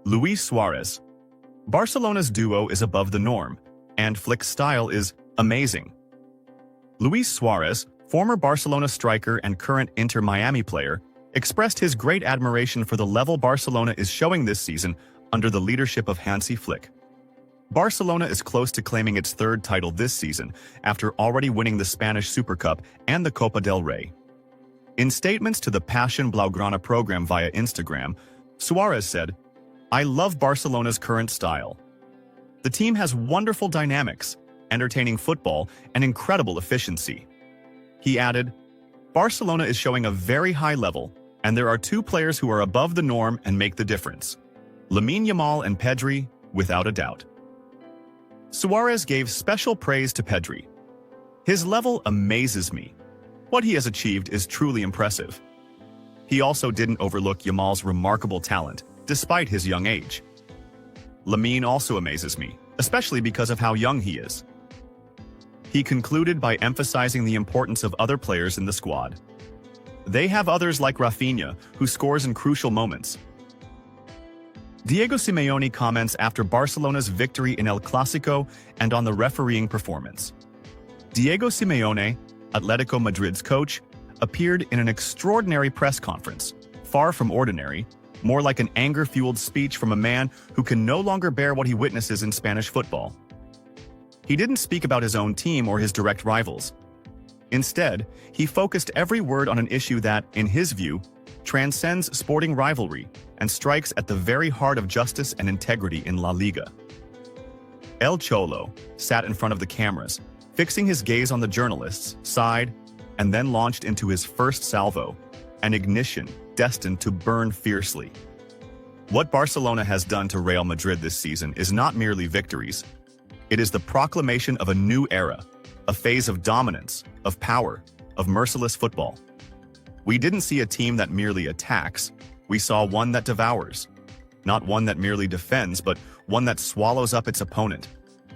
Luis Suarez. Barcelona's duo is above the norm, and Flick's style is amazing. Luis Suarez, former Barcelona striker and current Inter Miami player, expressed his great admiration for the level Barcelona is showing this season under the leadership of Hansi Flick. Barcelona is close to claiming its third title this season after already winning the Spanish Super Cup and the Copa del Rey. In statements to the Passion Blaugrana program via Instagram, Suarez said, "I love Barcelona's current style. The team has wonderful dynamics, entertaining football, and incredible efficiency." He added, "Barcelona is showing a very high level, and there are two players who are above the norm and make the difference. Lamine Yamal and Pedri, without a doubt." Suarez gave special praise to Pedri. "His level amazes me. What he has achieved is truly impressive." He also didn't overlook Yamal's remarkable talent, despite his young age. "Lamine also amazes me, especially because of how young he is." He concluded by emphasizing the importance of other players in the squad. "They have others like Rafinha, who scores in crucial moments." Diego Simeone comments after Barcelona's victory in El Clásico and on the refereeing performance. Diego Simeone, Atletico Madrid's coach, appeared in an extraordinary press conference, far from ordinary, more like an anger-fueled speech from a man who can no longer bear what he witnesses in Spanish football. He didn't speak about his own team or his direct rivals. Instead, he focused every word on an issue that, in his view, transcends sporting rivalry and strikes at the very heart of justice and integrity in La Liga. El Cholo sat in front of the cameras, fixing his gaze on the journalists, sighed, and then launched into his first salvo, an ignition destined to burn fiercely. What Barcelona has done to Real Madrid this season is not merely victories. It is the proclamation of a new era, a phase of dominance, of power, of merciless football. We didn't see a team that merely attacks, we saw one that devours. Not one that merely defends, but one that swallows up its opponent,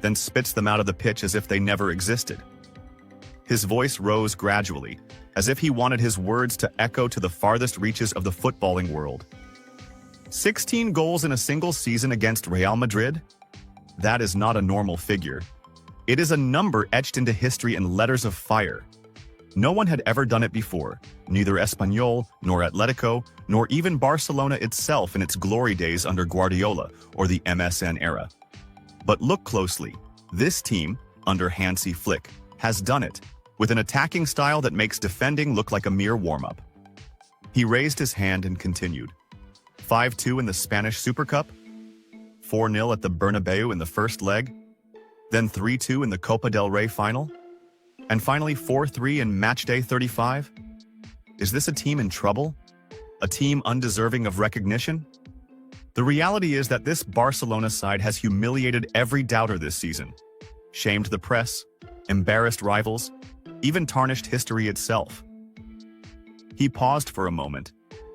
then spits them out of the pitch as if they never existed. His voice rose gradually, as if he wanted his words to echo to the farthest reaches of the footballing world. 16 goals in a single season against Real Madrid? That is not a normal figure. It is a number etched into history in letters of fire. No one had ever done it before, neither Espanyol, nor Atletico, nor even Barcelona itself in its glory days under Guardiola or the MSN era. But look closely. This team, under Hansi Flick, has done it, with an attacking style that makes defending look like a mere warm-up. He raised his hand and continued. 5-2 in the Spanish Super Cup, 4-0 at the Bernabeu in the first leg, then 3-2 in the Copa del Rey final, and finally 4-3 in matchday 35? Is this a team in trouble? A team undeserving of recognition? The reality is that this Barcelona side has humiliated every doubter this season, shamed the press, embarrassed rivals, even tarnished history itself. He paused for a moment,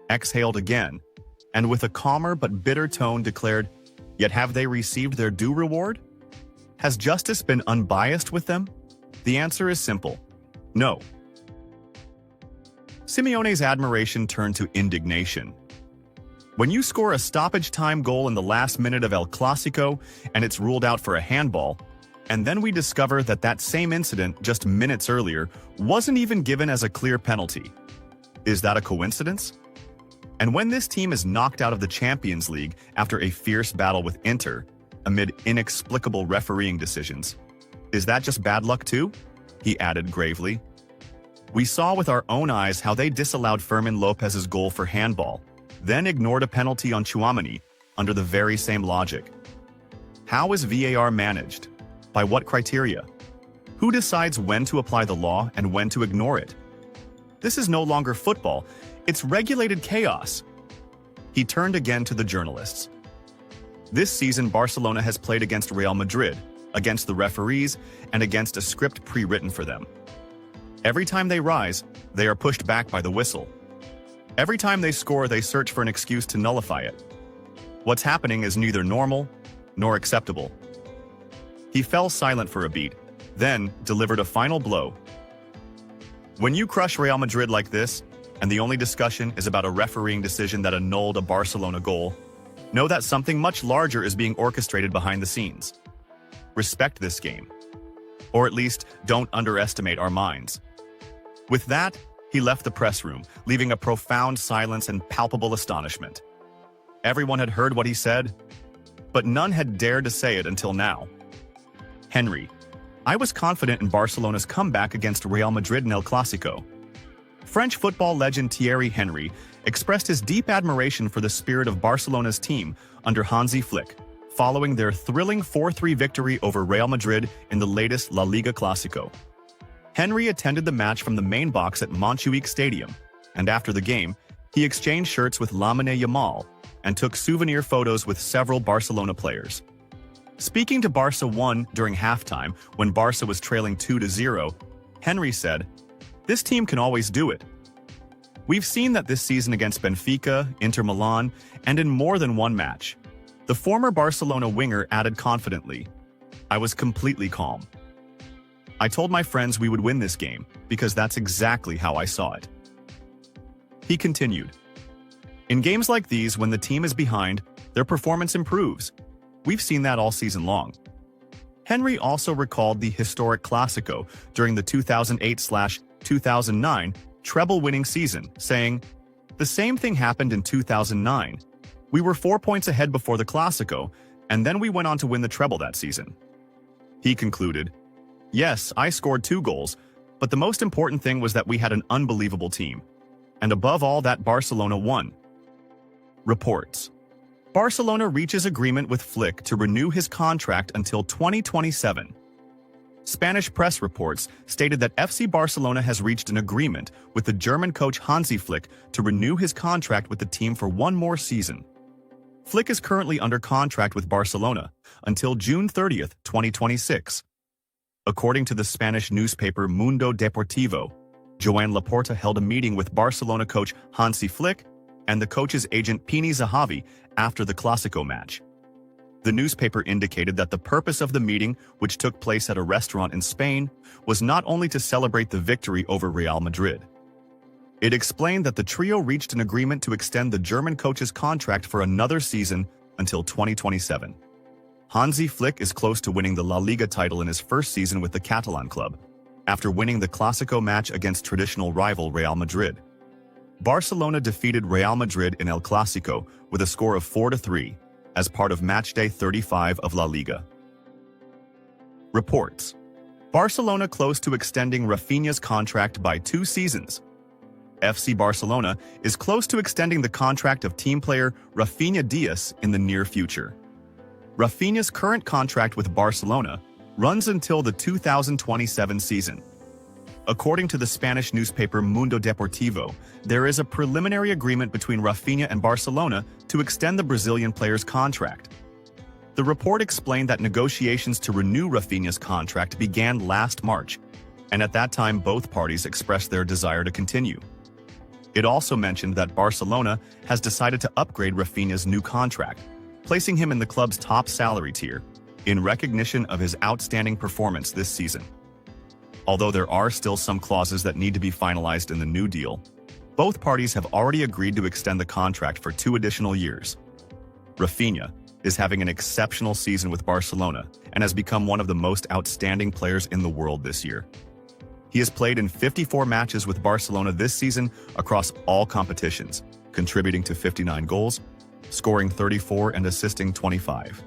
exhaled again, and with a calmer but bitter tone declared, "Yet have they received their due reward? Has justice been unbiased with them?" The answer is simple: no. Simeone's admiration turned to indignation. When you score a stoppage-time goal in the last minute of El Clásico and it's ruled out for a handball, and then we discover that that same incident just minutes earlier wasn't even given as a clear penalty. Is that a coincidence? And when this team is knocked out of the Champions League after a fierce battle with Inter, amid inexplicable refereeing decisions, is that just bad luck too? He added gravely. We saw with our own eyes how they disallowed Fermin Lopez's goal for handball, then ignored a penalty on Tchouaméni under the very same logic. How is VAR managed? By what criteria? Who decides when to apply the law and when to ignore it? This is no longer football, it's regulated chaos. He turned again to the journalists. This season, Barcelona has played against Real Madrid, against the referees, and against a script pre-written for them. Every time they rise, they are pushed back by the whistle. Every time they score, they search for an excuse to nullify it. What's happening is neither normal nor acceptable. He fell silent for a beat, then delivered a final blow. When you crush Real Madrid like this, and the only discussion is about a refereeing decision that annulled a Barcelona goal, know that something much larger is being orchestrated behind the scenes. Respect this game. Or at least, don't underestimate our minds. With that, he left the press room, leaving a profound silence and palpable astonishment. Everyone had heard what he said, but none had dared to say it until now. Henry, I was confident in Barcelona's comeback against Real Madrid in El Clásico. French football legend Thierry Henry expressed his deep admiration for the spirit of Barcelona's team under Hansi Flick, following their thrilling 4-3 victory over Real Madrid in the latest La Liga Clásico. Henry attended the match from the main box at Montjuic Stadium, and after the game, he exchanged shirts with Lamine Yamal and took souvenir photos with several Barcelona players. Speaking to Barca 1 during halftime when Barca was trailing 2-0, Henry said, "This team can always do it. We've seen that this season against Benfica, Inter Milan, and in more than one match." The former Barcelona winger added confidently, "I was completely calm. I told my friends we would win this game because that's exactly how I saw it." He continued, "In games like these, when the team is behind, their performance improves. We've seen that all season long." Henry also recalled the historic Clásico during the 2008/2009 treble-winning season, saying, "The same thing happened in 2009. We were 4 points ahead before the Clásico, and then we went on to win the treble that season." He concluded, "Yes, I scored 2 goals, but the most important thing was that we had an unbelievable team. And above all, that Barcelona won." Reports. Barcelona reaches agreement with Flick to renew his contract until 2027. Spanish press reports stated that FC Barcelona has reached an agreement with the German coach Hansi Flick to renew his contract with the team for 1 more season. Flick is currently under contract with Barcelona until June 30th, 2026. According to the Spanish newspaper Mundo Deportivo, Joan Laporta held a meeting with Barcelona coach Hansi Flick and the coach's agent Pini Zahavi after the Clásico match. The newspaper indicated that the purpose of the meeting, which took place at a restaurant in Spain, was not only to celebrate the victory over Real Madrid. It explained that the trio reached an agreement to extend the German coach's contract for another season until 2027. Hansi Flick is close to winning the La Liga title in his first season with the Catalan club, after winning the Clásico match against traditional rival Real Madrid. Barcelona defeated Real Madrid in El Clásico with a score of 4-3 as part of matchday 35 of La Liga. Reports. Barcelona close to extending Rafinha's contract by 2 seasons. FC Barcelona is close to extending the contract of team player Rafinha Diaz in the near future. Rafinha's current contract with Barcelona runs until the 2027 season. According to the Spanish newspaper Mundo Deportivo, there is a preliminary agreement between Rafinha and Barcelona to extend the Brazilian player's contract. The report explained that negotiations to renew Rafinha's contract began last March, and at that time both parties expressed their desire to continue. It also mentioned that Barcelona has decided to upgrade Rafinha's new contract, placing him in the club's top salary tier, in recognition of his outstanding performance this season. Although there are still some clauses that need to be finalized in the new deal, both parties have already agreed to extend the contract for 2 additional years. Rafinha is having an exceptional season with Barcelona and has become one of the most outstanding players in the world this year. He has played in 54 matches with Barcelona this season across all competitions, contributing to 59 goals, scoring 34 and assisting 25.